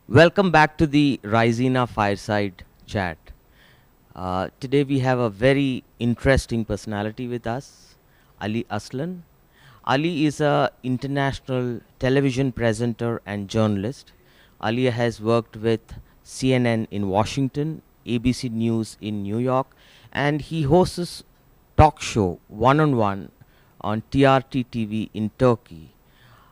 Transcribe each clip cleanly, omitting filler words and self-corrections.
Welcome back to the Raisina Fireside Chat. Today we have a very interesting personality with us, Ali Aslan. Ali is a international television presenter and journalist. Ali has worked with CNN in Washington, ABC News in New York, and he hosts talk show One on One on TRT TV in Turkey.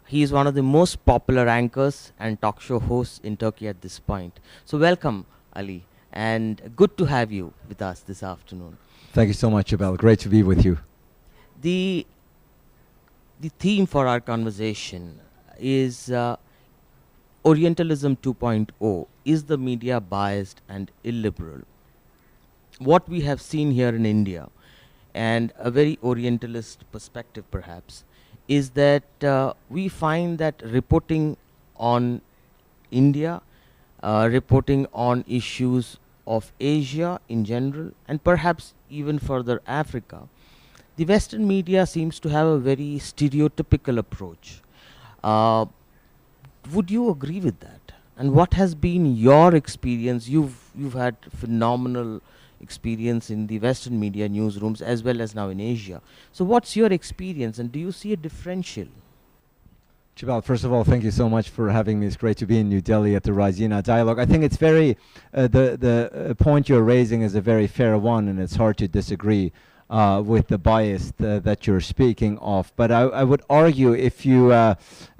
He is one of the most popular anchors and talk show hosts in Turkey at this point. So, welcome, Ali, and good to have you with us this afternoon. Thank you so much, Jaibal. Great to be with you. The, the theme for our conversation is Orientalism 2.0. Is the media biased and illiberal? What we have seen here in India, and a very Orientalist perspective perhaps, is that we find that reporting on India, reporting on issues of Asia in general, and perhaps even further Africa, the Western media seems to have a very stereotypical approach. Uh, would you agree with that? And what has been your experience? You've had phenomenal experience in the Western media newsrooms as well as now in Asia. So what's your experience, and do you see a differential? Jaibal, first of all, thank you so much for having me. It's great to be in New Delhi at the Raisina Dialogue. I think it's very, the point you're raising is a very fair one, and it's hard to disagree with the bias that you're speaking of. But I would argue if you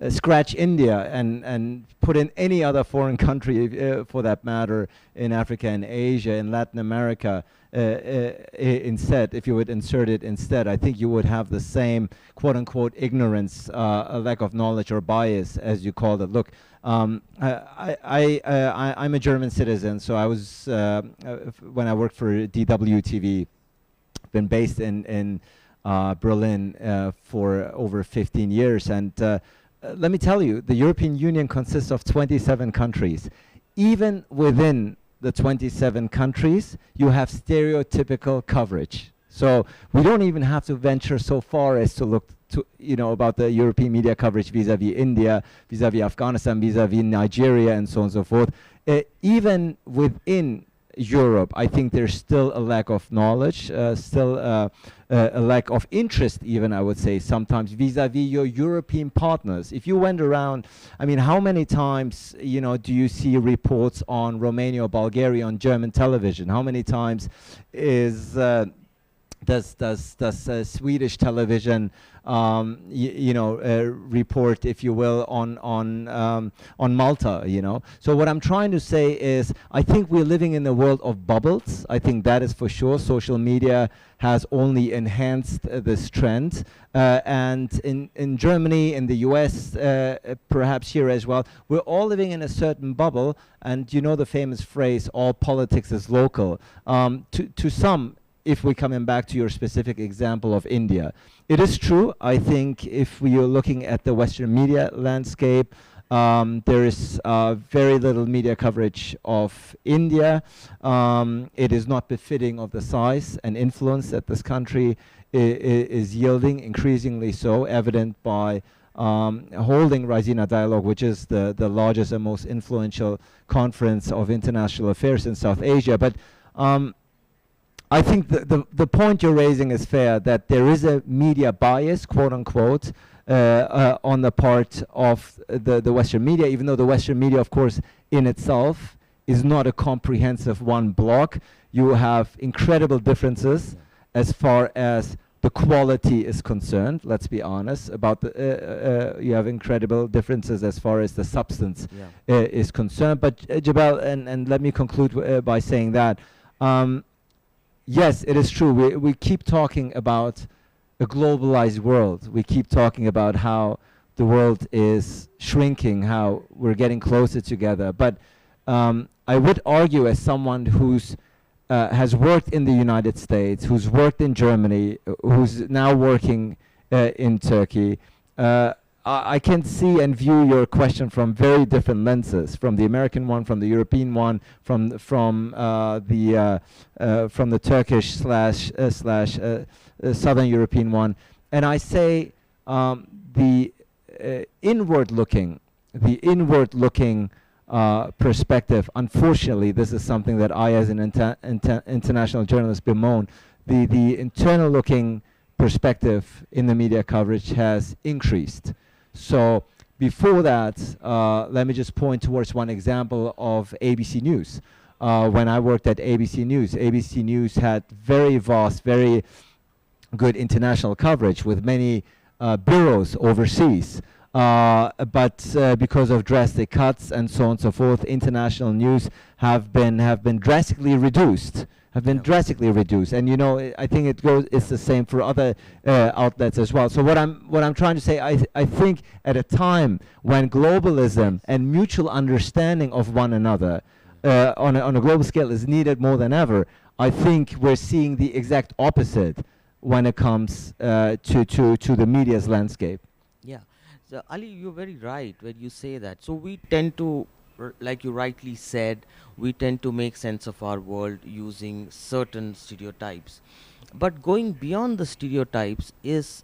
scratch India and put in any other foreign country, for that matter, in Africa and Asia, in Latin America, instead, if you would insert it instead, I think you would have the same quote-unquote ignorance, a lack of knowledge or bias, as you called it. Look, I'm a German citizen, so I was, when I worked for DWTV, been based in Berlin for over 15 years. And let me tell you, the European Union consists of 27 countries. Even within the 27 countries, you have stereotypical coverage. So we don't even have to venture so far as to look to, about the European media coverage vis-a-vis India, vis-a-vis Afghanistan, vis-a-vis Nigeria, and so on and so forth. Even within Europe, I think there's still a lack of knowledge, still a lack of interest, even, I would say, sometimes vis-a-vis your European partners. If you went around, I mean, how many times, do you see reports on Romania or Bulgaria on German television? How many times is does Swedish television report, if you will, on Malta? So what I'm trying to say is, I think we're living in a world of bubbles. I think that is for sure. Social media has only enhanced this trend, and in Germany, in the US, perhaps here as well, we're all living in a certain bubble. And the famous phrase, all politics is local. To some, if we're coming back to your specific example of India, it is true. I think if we are looking at the Western media landscape, there is very little media coverage of India. It is not befitting of the size and influence that this country is yielding, increasingly so, evident by holding Raisina Dialogue, which is the largest and most influential conference of international affairs in South Asia. But I think the point you're raising is fair, that there is a media bias, quote unquote, on the part of the Western media, even though the Western media, of course, in itself is not a comprehensive one block. You have incredible differences as far as the quality is concerned. Let's be honest about you have incredible differences as far as the substance is concerned. But Jaibal, and let me conclude by saying that yes, it is true. We keep talking about a globalized world. We keep talking about how the world is shrinking, how we're getting closer together. But I would argue, as someone who's has worked in the United States, who's worked in Germany, who's now working in Turkey, I can see and view your question from very different lenses, from the American one, from the European one, from the Turkish slash Southern European one, and I say the inward looking perspective. Unfortunately, this is something that I, as an international journalist, bemoan. The internal looking perspective in the media coverage has increased. So before that, let me just point towards one example of ABC News. When I worked at ABC News had very vast, very good international coverage with many bureaus overseas. But because of drastic cuts and so on and so forth, international news have been drastically reduced. Drastically reduced, and I think it's the same for other outlets as well. So what I'm trying to say, I think at a time when globalism and mutual understanding of one another on a global scale is needed more than ever, I think we're seeing the exact opposite when it comes to the media's landscape. Yeah. So Ali, you're very right when you say that. So we tend to, like you rightly said, we tend to make sense of our world using certain stereotypes. But going beyond the stereotypes is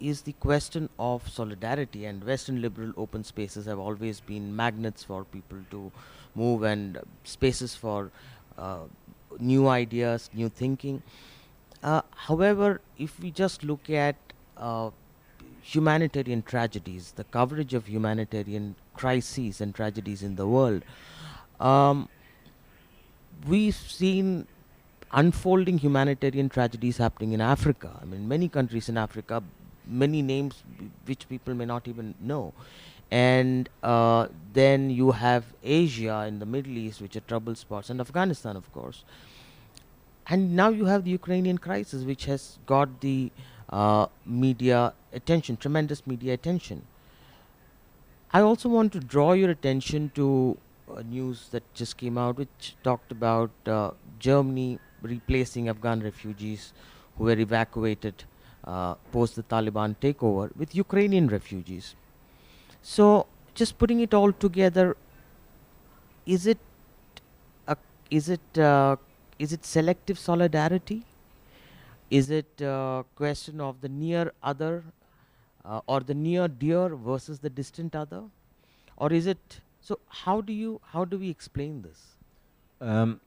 the question of solidarity, and Western liberal open spaces have always been magnets for people to move, and spaces for new ideas, new thinking. However, if we just look at humanitarian tragedies, the coverage of humanitarian crises and tragedies in the world, um, we've seen unfolding humanitarian tragedies happening in Africa. I mean, many countries in Africa, many names which people may not even know. And then you have Asia and the Middle East, which are trouble spots, and Afghanistan, of course. And now you have the Ukrainian crisis, which has got the media attention, tremendous media attention. I also want to draw your attention to news that just came out, which talked about Germany replacing Afghan refugees who were evacuated post the Taliban takeover with Ukrainian refugees. So, just putting it all together, is it a, is it is it selective solidarity? Is it a question of the near other or the near dear versus the distant other, or is it? So how do we explain this? Um,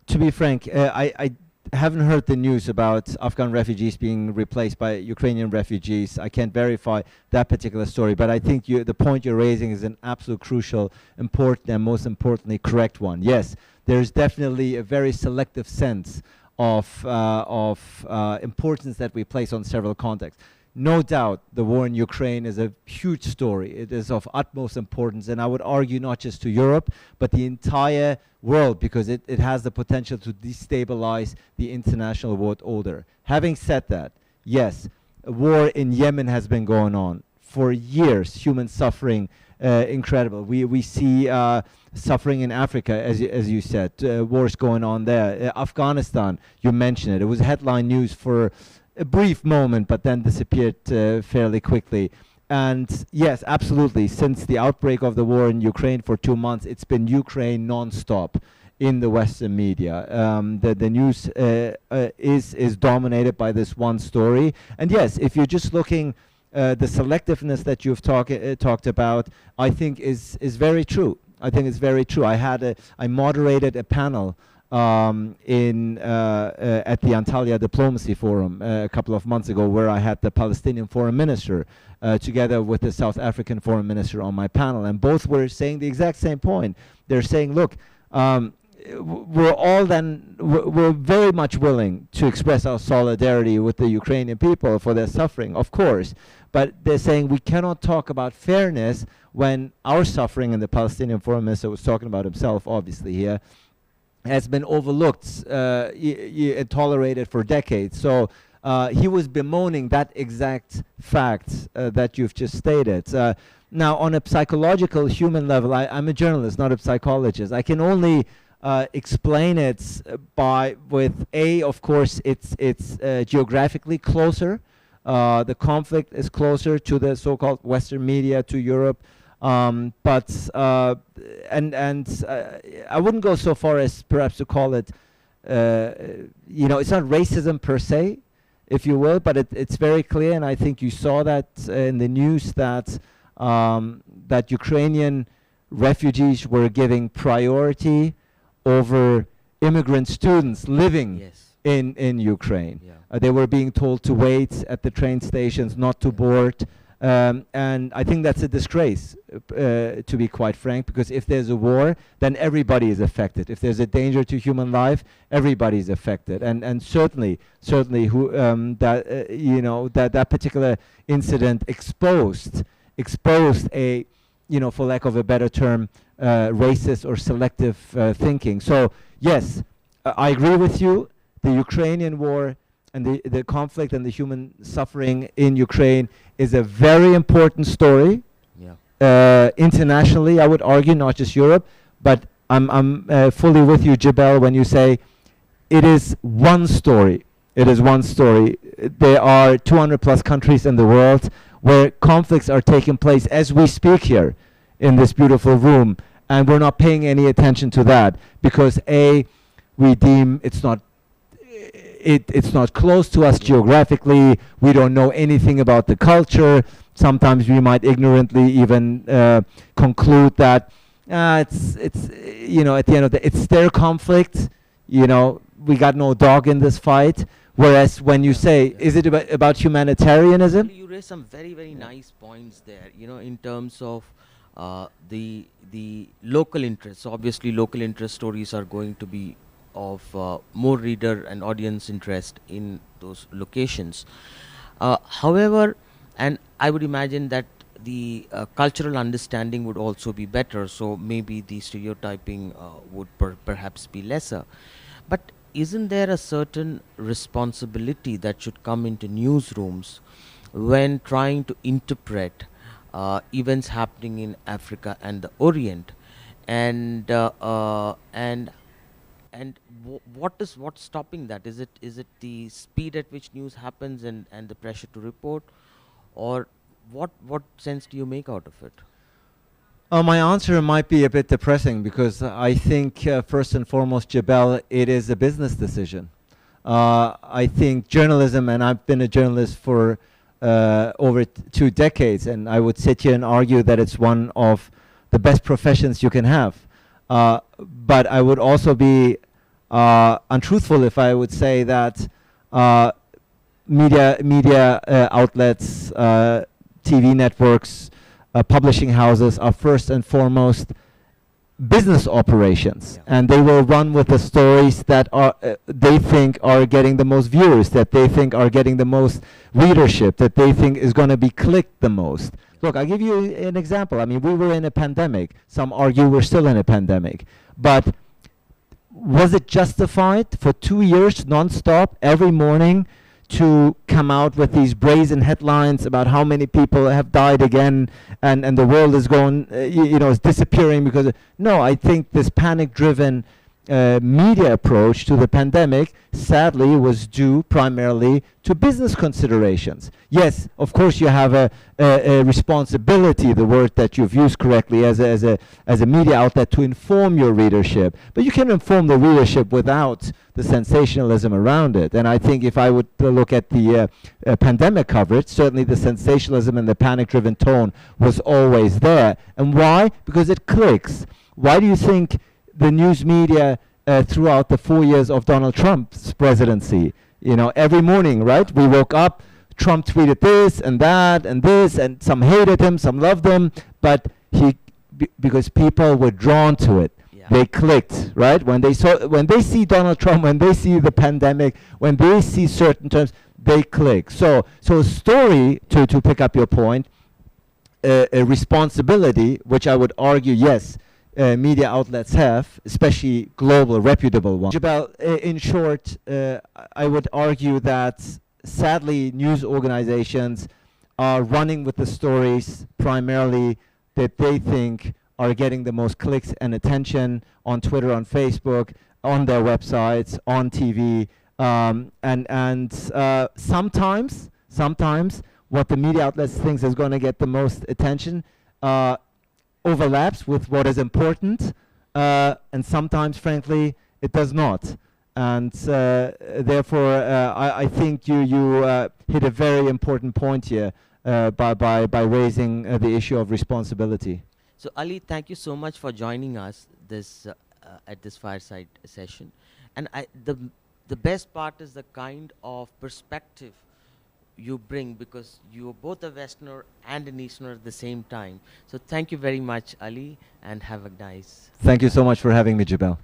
to be frank, I haven't heard the news about Afghan refugees being replaced by Ukrainian refugees. I can't verify that particular story, but I think the point you're raising is an absolute crucial, important, and most importantly, correct one. Yes, there's definitely a very selective sense of importance that we place on several contexts. No doubt the war in Ukraine is a huge story. It is of utmost importance, and I would argue not just to Europe, but the entire world, because it has the potential to destabilize the international world order. Having said that, yes, a war in Yemen has been going on for years, human suffering, incredible. We see suffering in Africa, as you said, wars going on there. Afghanistan, you mentioned it. It was headline news for a brief moment, but then disappeared fairly quickly. And yes, absolutely, since the outbreak of the war in Ukraine for 2 months, it's been Ukraine non-stop in the Western media. The news is dominated by this one story. And yes, if you're just looking, the selectiveness that you've talked about, I think is very true. I think it's very true. I moderated a panel at the Antalya Diplomacy Forum a couple of months ago, where I had the Palestinian foreign minister together with the South African foreign minister on my panel, and both were saying the exact same point. They're saying, look, we're very much willing to express our solidarity with the Ukrainian people for their suffering, of course, but they're saying we cannot talk about fairness when our suffering, and the Palestinian foreign minister was talking about himself, obviously, here, has been overlooked and tolerated for decades. So he was bemoaning that exact fact that you've just stated. Now, on a psychological human level, I'm a journalist, not a psychologist. I can only explain it of course, it's geographically closer. The conflict is closer to the so-called Western media, to Europe. I wouldn't go so far as perhaps to call it, it's not racism per se, if you will, but it's very clear, and I think you saw that in the news that that Ukrainian refugees were giving priority over immigrant students living Yes. in Ukraine. Yeah. They were being told to wait at the train stations, not to board. And I think that's a disgrace, to be quite frank, because if there's a war, then everybody is affected. If there's a danger to human life, everybody is affected. And certainly, who that particular incident exposed a, for lack of a better term, racist or selective thinking. So yes, I agree with you. The Ukrainian war and the conflict and the human suffering in Ukraine is a very important story. Yeah. Internationally, I would argue, not just Europe. But I'm fully with you, Jaibal, when you say it is one story. It is one story. There are 200 plus countries in the world where conflicts are taking place as we speak here in this beautiful room, and we're not paying any attention to that because we deem it's not close to us geographically. We don't know anything about the culture. Sometimes we might ignorantly even conclude that it's at the end of the it's their conflict. We got no dog in this fight. Whereas when you say, is it about humanitarianism? You raise some very, very nice points there, in terms of the local interests. Obviously, local interest stories are going to be of more reader and audience interest in those locations. However, and I would imagine that the cultural understanding would also be better, so maybe the stereotyping would perhaps be lesser. But isn't there a certain responsibility that should come into newsrooms when trying to interpret events happening in Africa and the Orient, and what's stopping that? Is it the speed at which news happens and the pressure to report, or what sense do you make out of it? My answer might be a bit depressing because I think first and foremost, Jaibal, it is a business decision. I think journalism, and I've been a journalist for over 2 decades, and I would sit here and argue that it's one of the best professions you can have. But I would also be untruthful if I would say that media outlets, TV networks, publishing houses are first and foremost business operations, and they will run with the stories that are they think are getting the most viewers, that they think are getting the most readership, that they think is going to be clicked the most. Look, I'll give you an example. I mean, we were in a pandemic. Some argue we're still in a pandemic. But was it justified for 2 years non-stop every morning to come out with these brazen headlines about how many people have died again and the world is going, is disappearing because no, I think this panic-driven media approach to the pandemic sadly was due primarily to business considerations. Yes, of course you have a responsibility, the word that you've used correctly, as a media outlet to inform your readership, but you can inform the readership without the sensationalism around it. And I think if I would look at the pandemic coverage, certainly the sensationalism and the panic-driven tone was always there. And why? Because it clicks. Why do you think the news media throughout the 4 years of Donald Trump's presidency, every morning, right? We woke up, Trump tweeted this and that and this, and some hated him, some loved him, but because people were drawn to it. They clicked, right? When they see Donald Trump, when they see the pandemic, when they see certain terms, they click. So a story, to pick up your point, a responsibility, which I would argue, yes, media outlets have, especially global, reputable ones. Jaibal, in short, I would argue that sadly news organizations are running with the stories primarily that they think are getting the most clicks and attention on Twitter, on Facebook, on their websites, on TV, and sometimes what the media outlets thinks is going to get the most attention overlaps with what is important, and sometimes, frankly, it does not. And therefore, I think you hit a very important point here by raising the issue of responsibility. So Ali, thank you so much for joining us at this fireside session. And the best part is the kind of perspective you bring, because you are both a Westerner and an Easterner at the same time. So thank you very much, Ali, and have a nice. Thank you so much for having me, Jabal.